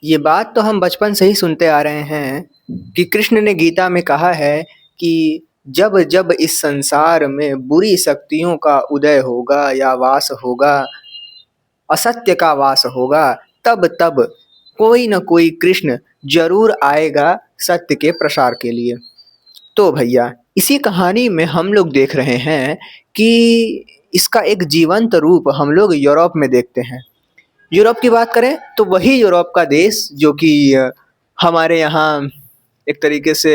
ये बात तो हम बचपन से ही सुनते आ रहे हैं कि कृष्ण ने गीता में कहा है कि जब जब इस संसार में बुरी शक्तियों का उदय होगा या वास होगा, असत्य का वास होगा, तब तब कोई न कोई कृष्ण जरूर आएगा सत्य के प्रसार के लिए। तो भैया, इसी कहानी में हम लोग देख रहे हैं कि इसका एक जीवंत रूप हम लोग यूरोप में देखते हैं। यूरोप की बात करें तो वही यूरोप का देश जो कि हमारे यहाँ एक तरीके से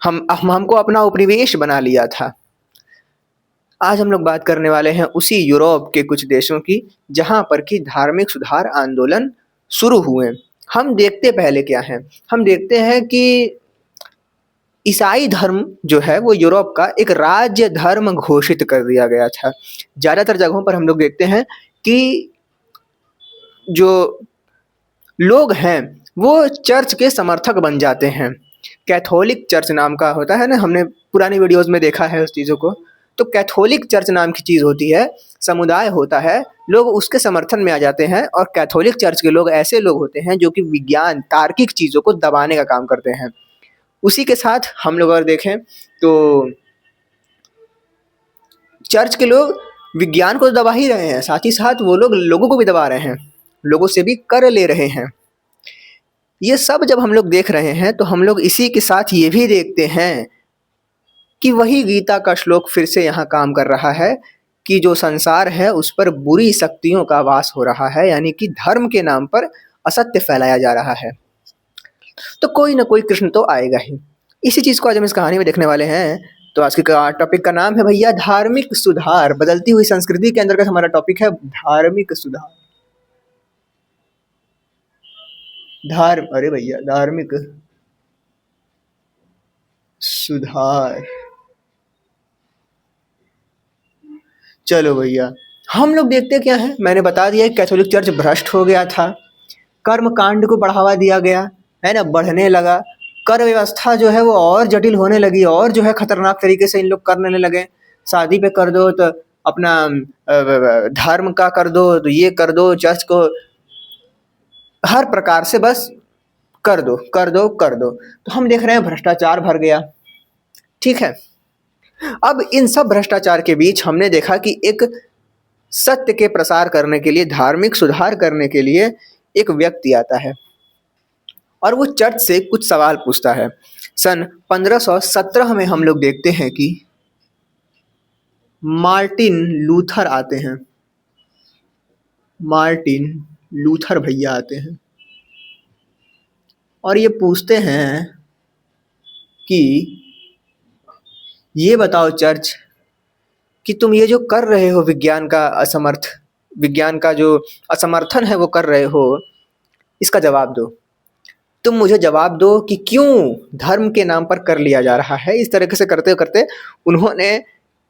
हम हमको अपना उपनिवेश बना लिया था। आज हम लोग बात करने वाले हैं उसी यूरोप के कुछ देशों की, जहाँ पर कि धार्मिक सुधार आंदोलन शुरू हुए। हम देखते पहले क्या हैं, हम देखते हैं कि ईसाई धर्म जो है वो यूरोप का एक राज्य धर्म घोषित कर दिया गया था। ज़्यादातर जगहों पर हम लोग देखते हैं कि जो लोग हैं वो चर्च के समर्थक बन जाते हैं। कैथोलिक चर्च नाम का होता है ना, हमने पुरानी वीडियोस में देखा है उस चीज़ों को। तो कैथोलिक चर्च नाम की चीज़ होती है, समुदाय होता है, लोग उसके समर्थन में आ जाते हैं। और कैथोलिक चर्च के लोग ऐसे लोग होते हैं जो कि विज्ञान, तार्किक चीज़ों को दबाने का काम करते हैं। उसी के साथ हम लोग अगर देखें तो चर्च के लोग विज्ञान को दबा ही रहे हैं, साथ ही साथ वो लोग लोगों को भी दबा रहे हैं, लोगों से भी कर ले रहे हैं। ये सब जब हम लोग देख रहे हैं तो हम लोग इसी के साथ ये भी देखते हैं कि वही गीता का श्लोक फिर से यहाँ काम कर रहा है कि जो संसार है उस पर बुरी शक्तियों का वास हो रहा है, यानी कि धर्म के नाम पर असत्य फैलाया जा रहा है। तो कोई ना कोई कृष्ण तो आएगा ही। इसी चीज़ को आज हम इस कहानी में देखने वाले हैं। तो आज के टॉपिक का नाम है भैया धार्मिक सुधार। बदलती हुई संस्कृति के अंतर्गत हमारा टॉपिक है धार्मिक सुधार। अरे भैया, धार्मिक सुधार। चलो भैया, हम लोग देखते क्या है, मैंने बता दिया कैथोलिक चर्च भ्रष्ट हो गया था, कर्म कांड को बढ़ावा दिया गया है ना, बढ़ने लगा। कर व्यवस्था जो है वो और जटिल होने लगी, और जो है खतरनाक तरीके से इन लोग करने लगे। शादी पे कर दो तो अपना धर्म का कर दो, तो ये कर दो, चर्च को हर प्रकार से बस कर दो कर दो कर दो। तो हम देख रहे हैं भ्रष्टाचार भर गया। ठीक है, अब इन सब भ्रष्टाचार के बीच हमने देखा कि एक सत्य के प्रसार करने के लिए, धार्मिक सुधार करने के लिए एक व्यक्ति आता है और वो चर्च से कुछ सवाल पूछता है। सन 1517 में हम लोग देखते हैं कि मार्टिन लूथर आते हैं। मार्टिन लूथर भैया आते हैं और ये पूछते हैं कि ये बताओ चर्च कि तुम ये जो कर रहे हो, विज्ञान का जो असमर्थन है वो कर रहे हो, इसका जवाब दो। तुम मुझे जवाब दो कि क्यों धर्म के नाम पर कर लिया जा रहा है। इस तरह से करते करते उन्होंने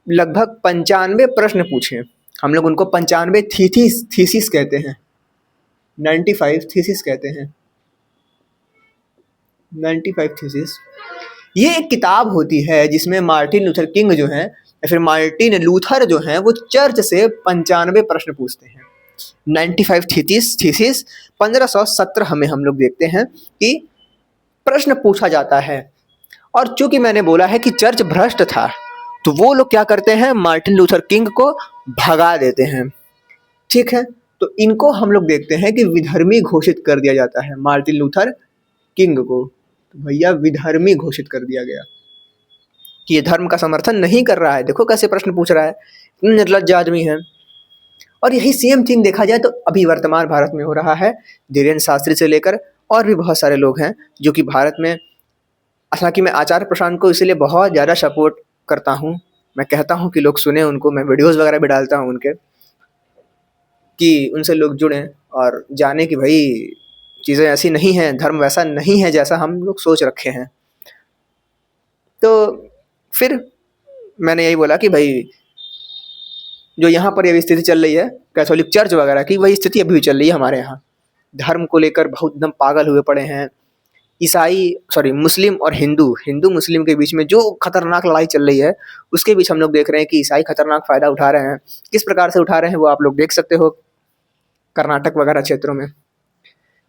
लगभग 95 प्रश्न पूछे। हम लोग उनको 95 थीसिस कहते हैं, 95 थीसिस कहते हैं, 95 थीसिस। ये एक किताब होती है जिसमें मार्टिन लूथर किंग जो है या फिर मार्टिन लूथर जो है वो चर्च से 95 प्रश्न पूछते हैं। 95 थीसिस 1517 में हम लोग देखते हैं कि प्रश्न पूछा जाता है। और चूंकि मैंने बोला है कि चर्च भ्रष्ट था, तो वो लोग क्या करते हैं, मार्टिन लूथर किंग को भगा देते हैं। ठीक है, तो इनको हम लोग देखते हैं कि विधर्मी घोषित कर दिया जाता है। मार्टिन लूथर किंग को तो भैया विधर्मी घोषित कर दिया गया कि ये धर्म का समर्थन नहीं कर रहा है। देखो कैसे प्रश्न पूछ रहा है, इतने निर्लज्ज आदमी है। और यही सेम थिंग देखा जाए तो अभी वर्तमान भारत में हो रहा है। धीरेन्द्र शास्त्री से लेकर और भी बहुत सारे लोग हैं जो कि भारत में, हालांकि मैं आचार्य प्रशांत को इसीलिए बहुत ज़्यादा सपोर्ट करता हूँ। मैं कहता हूँ कि लोग सुने उनको, मैं वीडियोस वगैरह भी डालता हूँ उनके, कि उनसे लोग जुड़ें और जाने कि भाई चीज़ें ऐसी नहीं हैं, धर्म वैसा नहीं है जैसा हम लोग सोच रखे हैं। तो फिर मैंने यही बोला कि भाई जो यहाँ पर ये स्थिति चल रही है कैथोलिक चर्च वगैरह की, वही स्थिति अभी भी चल रही है हमारे यहाँ। धर्म को लेकर बहुत एकदम पागल हुए पड़े हैं। मुस्लिम और हिंदू मुस्लिम के बीच में जो खतरनाक लड़ाई चल रही है, उसके बीच हम लोग देख रहे हैं कि ईसाई खतरनाक फ़ायदा उठा रहे हैं। किस प्रकार से उठा रहे हैं वो आप लोग देख सकते हो कर्नाटक वगैरह क्षेत्रों में।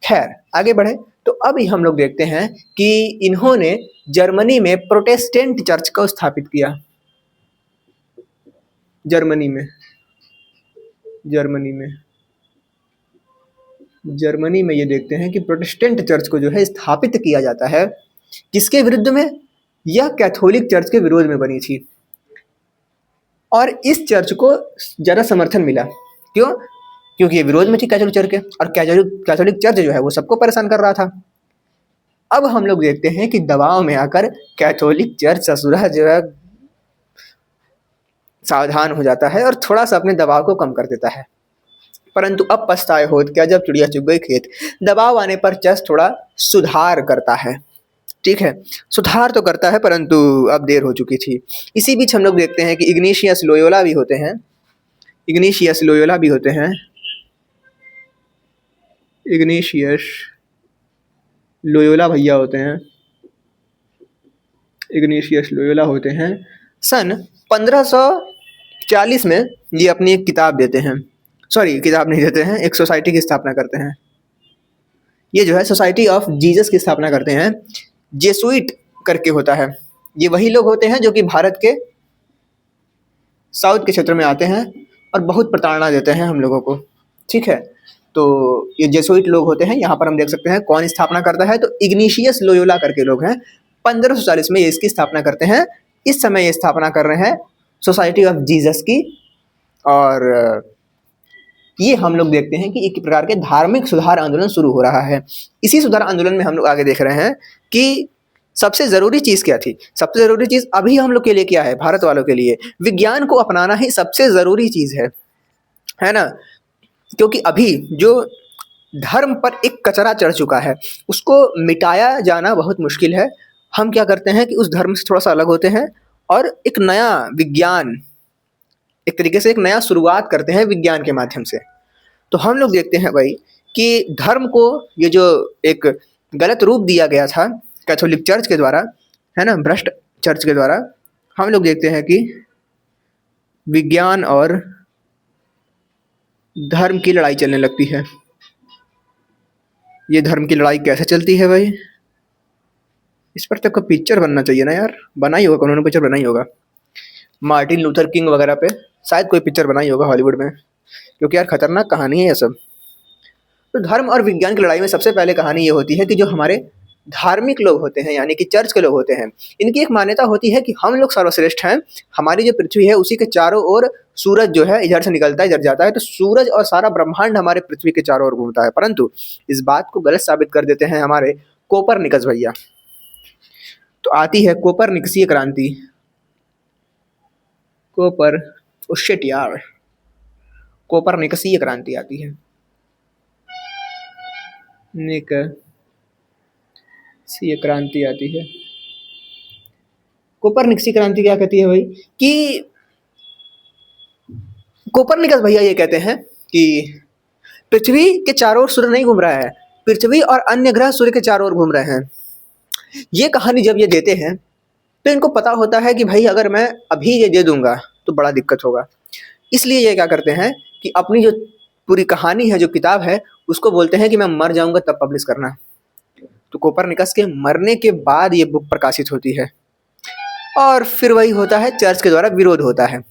खैर आगे बढ़े तो अभी हम लोग देखते हैं कि इन्होंने जर्मनी में प्रोटेस्टेंट चर्च को स्थापित किया। जर्मनी में ये देखते हैं कि प्रोटेस्टेंट चर्च को जो है स्थापित किया जाता है। किसके विरुद्ध में? यह कैथोलिक चर्च के विरोध में बनी थी और इस चर्च को ज़्यादा समर्थन मिला। क्यों? क्योंकि ये विरोध में थी कैथोलिक चर्च के, और कैथोलिक चर्च जो है वो सबको परेशान कर रहा था। अब हम लोग देखते हैं कि दबाव में आकर कैथोलिक चर्च ससुरा जो है सावधान हो जाता है और थोड़ा सा अपने दबाव को कम कर देता है। परंतु अब पछताए होत क्या, जब चिड़िया चुग गई खेत। दबाव आने पर चर्च थोड़ा सुधार करता है। ठीक है, सुधार तो करता है परंतु अब देर हो चुकी थी। इसी बीच हम लोग देखते हैं कि इग्नेशियस लोयोला भी होते हैं। इग्नेशियस लोयोला भैया होते हैं। इग्नेशियस लोयोला होते हैं। सन 1540 में ये अपनी एक किताब देते हैं। सॉरी, किताब नहीं देते हैं, एक सोसाइटी की स्थापना करते हैं। ये जो है सोसाइटी ऑफ जीसस की स्थापना करते हैं। जेसुइट करके होता है। ये वही लोग होते हैं जो कि भारत के साउथ के क्षेत्र में आते हैं और बहुत प्रताड़ना देते हैं हम लोगों को। ठीक है, तो ये जेसुइट लोग होते हैं। यहाँ पर हम देख सकते हैं कौन स्थापना करता है, तो इग्नेशियस लोयोला करके लोग हैं। 1540 में ये इसकी स्थापना करते हैं। इस समय ये स्थापना कर रहे हैं सोसाइटी ऑफ जीसस की। और ये हम लोग देखते हैं कि एक प्रकार के धार्मिक सुधार आंदोलन शुरू हो रहा है। इसी सुधार आंदोलन में हम लोग आगे देख रहे हैं कि सबसे ज़रूरी चीज़ क्या थी। सबसे ज़रूरी चीज़ अभी हम लोग के लिए क्या है, भारत वालों के लिए विज्ञान को अपनाना ही सबसे ज़रूरी चीज़ है ना। क्योंकि अभी जो धर्म पर एक कचरा चढ़ चुका है उसको मिटाया जाना बहुत मुश्किल है। हम क्या करते हैं कि उस धर्म से थोड़ा सा अलग होते हैं और एक नया विज्ञान, एक तरीके से एक नया शुरुआत करते हैं विज्ञान के माध्यम से। तो हम लोग देखते हैं भाई कि धर्म को ये जो एक गलत रूप दिया गया था कैथोलिक चर्च के द्वारा, है ना, भ्रष्ट चर्च के द्वारा, हम लोग देखते हैं कि विज्ञान और धर्म की लड़ाई चलने लगती है। ये धर्म की लड़ाई कैसे चलती है भाई, इस पर तक पिक्चर बनना चाहिए ना यार। बना ही होगा, उन्होंने पिक्चर बना ही होगा। मार्टिन लूथर किंग वगैरह पे शायद कोई पिक्चर बना ही होगा हॉलीवुड में, क्योंकि यार खतरनाक कहानी है ये सब। तो धर्म और विज्ञान की लड़ाई में सबसे पहले कहानी ये होती है कि जो हमारे धार्मिक लोग होते हैं, यानी कि चर्च के लोग होते हैं, इनकी एक मान्यता होती है कि हम लोग सर्वश्रेष्ठ हैं। हमारी जो पृथ्वी है उसी के चारों ओर सूरज जो है इधर से निकलता है इधर जाता है, तो सूरज और सारा ब्रह्मांड हमारे पृथ्वी के चारों ओर घूमता है। परंतु इस बात को गलत साबित कर देते हैं हमारे कोपरनिकस भैया। तो आती है कोपरनिकसीय क्रांति। कोपरनिकसीय क्रांति आती है। निकसीय क्रांति आती है। कोपरनिकसीय क्रांति क्या कहती है भाई कि कोपरनिकस भैया ये कहते हैं कि पृथ्वी के चारों ओर सूर्य नहीं घूम रहा है, पृथ्वी और अन्य ग्रह सूर्य के चारों ओर घूम रहे हैं। ये कहानी जब ये देते हैं तो इनको पता होता है कि भाई अगर मैं अभी ये दे दूंगा तो बड़ा दिक्कत होगा। इसलिए ये क्या करते हैं कि अपनी जो पूरी कहानी है, जो किताब है, उसको बोलते हैं कि मैं मर जाऊंगा तब पब्लिश करना। तो कोपरनिकस के मरने के बाद ये बुक प्रकाशित होती है और फिर वही होता है, चर्च के द्वारा विरोध होता है।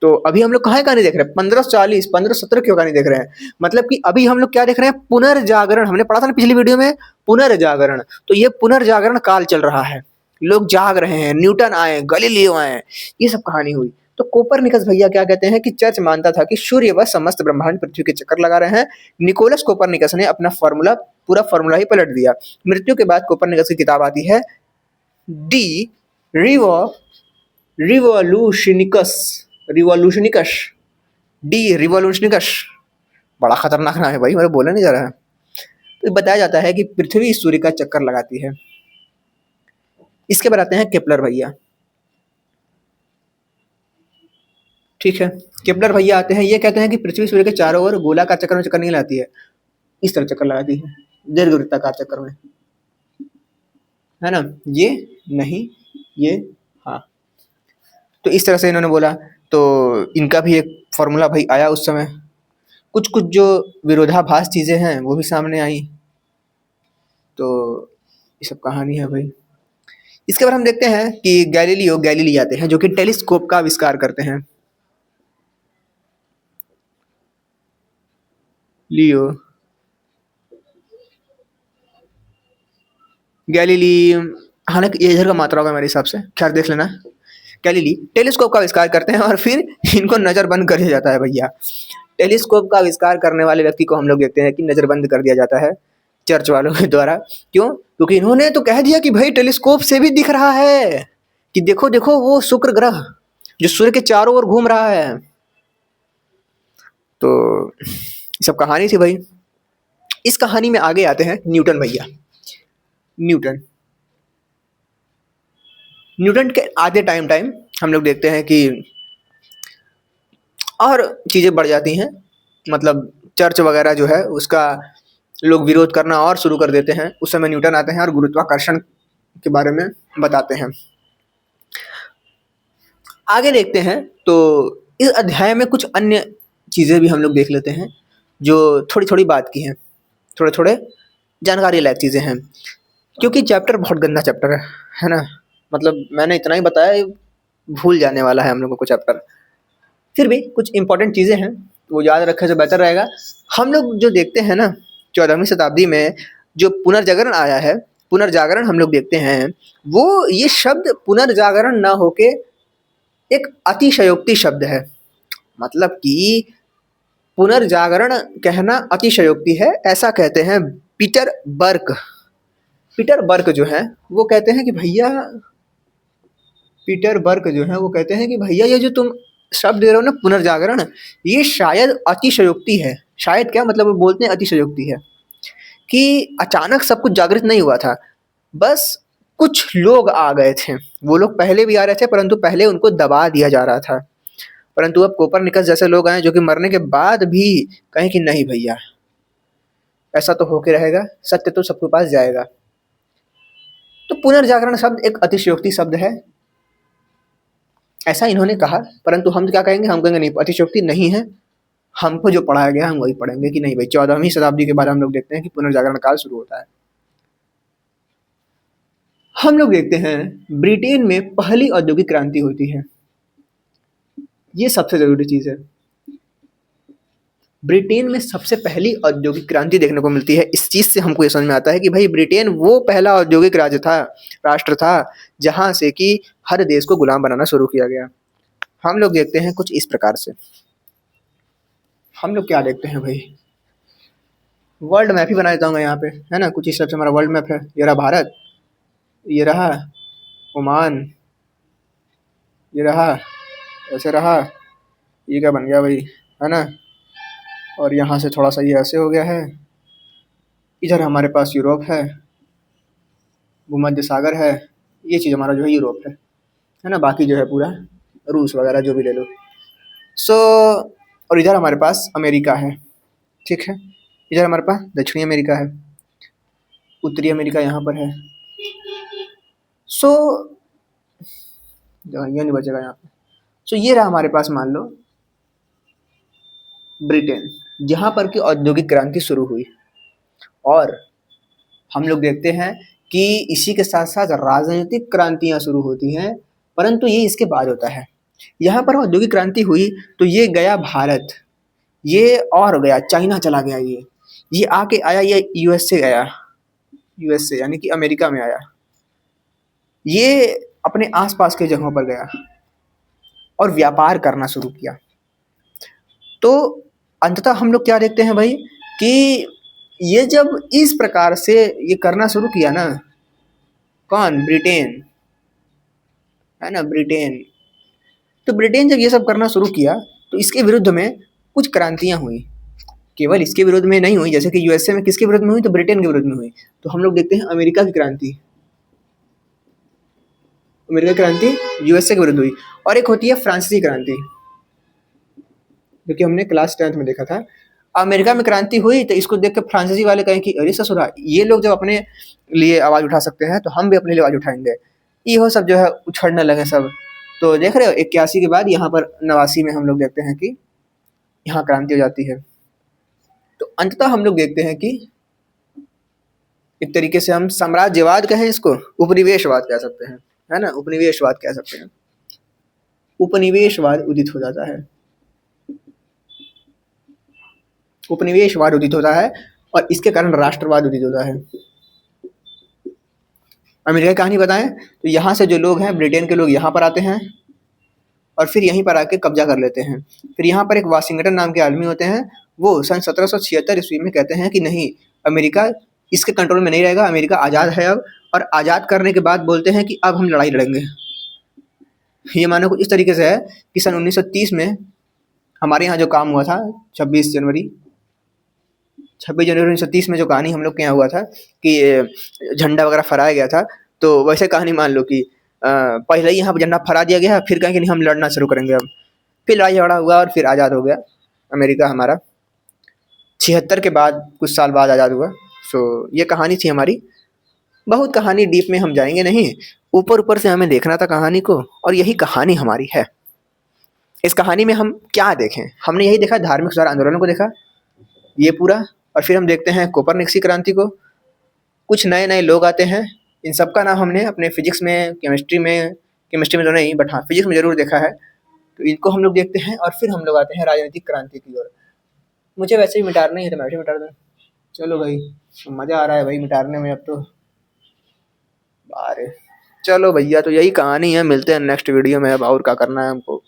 तो अभी हम लोग कहाँ कहानी देख रहे हैं, 1540 1570 की कहानी देख रहे हैं। मतलब कि अभी हम लोग क्या देख रहे हैं, पुनर्जागरण। हमने पढ़ा था ना पिछली वीडियो में, पुनर्जागरण। तो ये पुनर्जागरण काल चल रहा है, लोग जाग रहे हैं। न्यूटन आए, गलीलियो आए, ये सब कहानी हुई। तो कोपरनिकस भैया क्या कहते हैं कि चर्च मानता था कि सूर्य व समस्त ब्रह्मांड पृथ्वी के चक्कर लगा रहे हैं। निकोलस कोपरनिकस ने अपना पूरा फॉर्मूला ही पलट दिया। मृत्यु के बाद कोपरनिकस की किताब आती है डी रिवोल्यूशनिकस। बड़ा खतरनाक नाम है भाई, मेरे बोलने नहीं जा रहा है। तो बताया जाता है कि पृथ्वी सूर्य का चक्कर लगाती है। इसके बाद आते हैं केपलर भैया। ठीक है, केपलर भैया आते हैं, ये कहते हैं कि पृथ्वी सूर्य के चारों ओर गोलाकार चक्कर में चक्कर नहीं लगाती है, इस तरह चक्कर लगाती है, दीर्घवृत्ताकार चक्कर में, है ना। ये नहीं, ये हाँ। तो इस तरह से इन्होंने बोला। तो इनका भी एक फॉर्मूला भाई आया उस समय। कुछ कुछ जो विरोधाभास चीज़ें हैं वो भी सामने आई। तो ये सब कहानी है भाई। इसके बाद हम देखते हैं कि गैलीलियो गैलीली आते हैं जो कि टेलीस्कोप का आविष्कार करते हैं। लियो गैलीली, हालांकि ये इधर का मात्रा होगा मेरे हिसाब से, खैर देख लेना। गैलीली टेलीस्कोप का आविष्कार करते हैं और फिर इनको नजरबंद कर दिया जाता है भैया। टेलीस्कोप का आविष्कार करने वाले व्यक्ति को हम लोग देखते हैं कि नजरबंद कर दिया जाता है चर्च वालों के द्वारा। क्यों? क्योंकि इन्होंने तो कह दिया कि भाई टेलीस्कोप से भी दिख रहा है कि देखो देखो वो शुक्र ग्रह जो सूर्य के चारों ओर घूम रहा है। तो ये सब कहानी थी भाई। इस कहानी में आगे आते हैं न्यूटन भैया। न्यूटन न्यूटन के आते टाइम टाइम हम लोग देखते हैं कि और चीज़ें बढ़ जाती हैं, मतलब चर्च वगैरह जो है उसका लोग विरोध करना और शुरू कर देते हैं। उस समय न्यूटन आते हैं और गुरुत्वाकर्षण के बारे में बताते हैं। आगे देखते हैं तो इस अध्याय में कुछ अन्य चीज़ें भी हम लोग देख लेते हैं जो थोड़ी थोड़ी बात की हैं, थोड़े थोड़े जानकारी लायक चीज़ें हैं, क्योंकि चैप्टर बहुत गंदा चैप्टर है ना। मतलब मैंने इतना ही बताया, भूल जाने वाला है हम लोगों को चैप्टर। फिर भी कुछ इंपॉर्टेंट चीज़ें हैं वो याद रखें तो बेहतर रहेगा। हम लोग जो देखते हैं ना 14वीं शताब्दी में जो पुनर्जागरण आया है, पुनर्जागरण हम लोग देखते हैं वो ये शब्द पुनर्जागरण ना होके एक अतिशयोक्ति शब्द है। मतलब कि पुनर्जागरण कहना अतिशयोक्ति है, ऐसा कहते हैं पीटर बर्क। पीटर बर्क जो है वो कहते हैं कि भैया, पीटर बर्क जो है वो कहते हैं कि भैया ये जो तुम शब्द दे रहे हो ना पुनर्जागरण, ये शायद अतिशयोक्ति है। शायद क्या मतलब, वो बोलते हैं अतिशयोक्ति है कि अचानक सब कुछ जागृत नहीं हुआ था, बस कुछ लोग आ गए थे। वो लोग पहले भी आ रहे थे परंतु पहले उनको दबा दिया जा रहा था, परंतु अब कोपरनिकस जैसे लोग आए जो कि मरने के बाद भी कहें कि नहीं भैया ऐसा तो होके रहेगा, सत्य तो सबके पास जाएगा। तो पुनर्जागरण शब्द एक अतिशयोक्ति शब्द है, ऐसा इन्होंने कहा। परंतु हम क्या कहेंगे, हम कहेंगे नहीं अतिशयोक्ति नहीं है, हमको जो पढ़ाया गया हम वही पढ़ेंगे कि नहीं भाई 14वीं शताब्दी के बाद हम लोग देखते हैं कि पुनर्जागरण काल शुरू होता है। हम लोग देखते हैं ब्रिटेन में पहली औद्योगिक क्रांति होती है। ये सबसे जरूरी चीज है। ब्रिटेन में सबसे पहली औद्योगिक क्रांति देखने को मिलती है। इस चीज से हमको ये समझ में आता है कि भाई ब्रिटेन वो पहला औद्योगिक राज्य था, राष्ट्र था, जहां से कि हर देश को गुलाम बनाना शुरू किया गया। हम लोग देखते हैं कुछ इस प्रकार से। हम लोग क्या देखते हैं भाई, वर्ल्ड मैप ही बना देता हूँ मैं यहाँ पे, है ना। कुछ इस तरह से हमारा वर्ल्ड मैप है। ये रहा भारत, ये रहा ओमान, ये रहा, ऐसे रहा, ये क्या बन गया भाई, है ना। और यहाँ से थोड़ा सा ये ऐसे हो गया है। इधर हमारे पास यूरोप है, भूमध्य सागर है, ये चीज़ हमारा जो है यूरोप है ना। बाकी जो है पूरा रूस वगैरह जो भी ले लो। सो और इधर हमारे पास अमेरिका है, ठीक है। इधर हमारे पास दक्षिणी अमेरिका है, उत्तरी अमेरिका यहाँ पर है। सो ये नहीं बचेगा यहाँ पे। सो ये रहा हमारे पास, मान लो ब्रिटेन, जहाँ पर की औद्योगिक क्रांति शुरू हुई। और हम लोग देखते हैं कि इसी के साथ साथ राजनीतिक क्रांतियाँ शुरू होती हैं, परंतु ये इसके बाद होता है। यहाँ पर औद्योगिक क्रांति हुई तो ये गया भारत, ये और गया चाइना, चला गया, ये आके आया, ये यूएस से गया, यूएस से यानी कि अमेरिका में आया, ये अपने आसपास के जगहों पर गया और व्यापार करना शुरू किया। तो अंततः हम लोग क्या देखते हैं भाई कि ये जब इस प्रकार से ये करना शुरू किया ना, कौन, ब्रिटेन, है ना, ब्रिटेन। तो ब्रिटेन जब ये सब करना शुरू किया तो इसके विरुद्ध में कुछ क्रांतियां हुई। केवल इसके विरुद्ध में नहीं हुई, जैसे कि यूएसए में किसके विरुद्ध में हुई, तो ब्रिटेन के विरुद्ध में हुई। तो हम लोग देखते हैं अमेरिका की क्रांति, अमेरिका की क्रांति यूएसए के विरुद्ध हुई। और एक होती है फ्रांसीसी क्रांति, जो कि हमने क्लास 10th में देखा था। अमेरिका में क्रांति हुई तो इसको देख के फ्रांसीसी वाले कहें कि अरे ससुरा, ये लोग जब अपने लिए आवाज़ उठा सकते हैं तो हम भी अपने लिए आवाज़ उठाएंगे। ये सब जो है उछड़ने लगे सब। तो देख रहे हो 81 के बाद यहाँ पर 89 में हम लोग देखते हैं कि यहाँ क्रांति हो जाती है। तो अंततः हम लोग देखते हैं कि एक तरीके से हम साम्राज्यवाद कहें इसको, उपनिवेशवाद कह सकते हैं, है ना? उपनिवेशवाद कह सकते हैं। उपनिवेशवाद उदित हो जाता है, उपनिवेशवाद उदित होता है और इसके कारण राष्ट्रवाद उदित होता है। अमेरिका की कहानी बताएं तो यहाँ से जो लोग हैं, ब्रिटेन के लोग यहाँ पर आते हैं और फिर यहीं पर आके कब्जा कर लेते हैं। फिर यहाँ पर एक वाशिंगटन नाम के आदमी होते हैं, वो सन 1776 ईस्वी में कहते हैं कि नहीं, अमेरिका इसके कंट्रोल में नहीं रहेगा, अमेरिका आज़ाद है अब, और आज़ाद करने के बाद बोलते हैं कि अब हम लड़ाई लड़ेंगे। ये मानो कुछ इस तरीके से है कि सन 1930 में हमारे यहाँ जो काम हुआ था, 26 जनवरी 1930 में जो कहानी हम लोग के यहाँ हुआ था कि झंडा वगैरह फहराया गया था, तो वैसे कहानी मान लो कि पहले ही यहाँ पर झंडा फहरा दिया गया, फिर कहें कि नहीं हम लड़ना शुरू करेंगे अब। फिर लड़ाई झगड़ा हुआ और फिर आज़ाद हो गया अमेरिका हमारा। 76 के बाद कुछ साल बाद आज़ाद हुआ। सो ये कहानी थी हमारी। बहुत कहानी डीप में हम जाएंगे नहीं, ऊपर ऊपर से हमें देखना था कहानी को, और यही कहानी हमारी है। इस कहानी में हम क्या देखें? हमने यही देखा, धार्मिक सुधार आंदोलनों को देखा ये पूरा, और फिर हम देखते हैं कोपरनिकसी क्रांति को। कुछ नए नए लोग आते हैं, इन सब का नाम हमने अपने फिजिक्स में, केमिस्ट्री में तो नहीं, बट हाँ फिजिक्स में ज़रूर देखा है। तो इनको हम लोग देखते हैं और फिर हम लोग आते हैं राजनीतिक क्रांति की ओर। मुझे वैसे ही मिटाना ही है तो मैं वैसे मिटा दूँ। चलो भाई, मज़ा आ रहा है भाई मिटाने में अब तो। अरे चलो भैया, तो यही कहानी है, मिलते हैं नेक्स्ट वीडियो में। अब और क्या करना है हमको।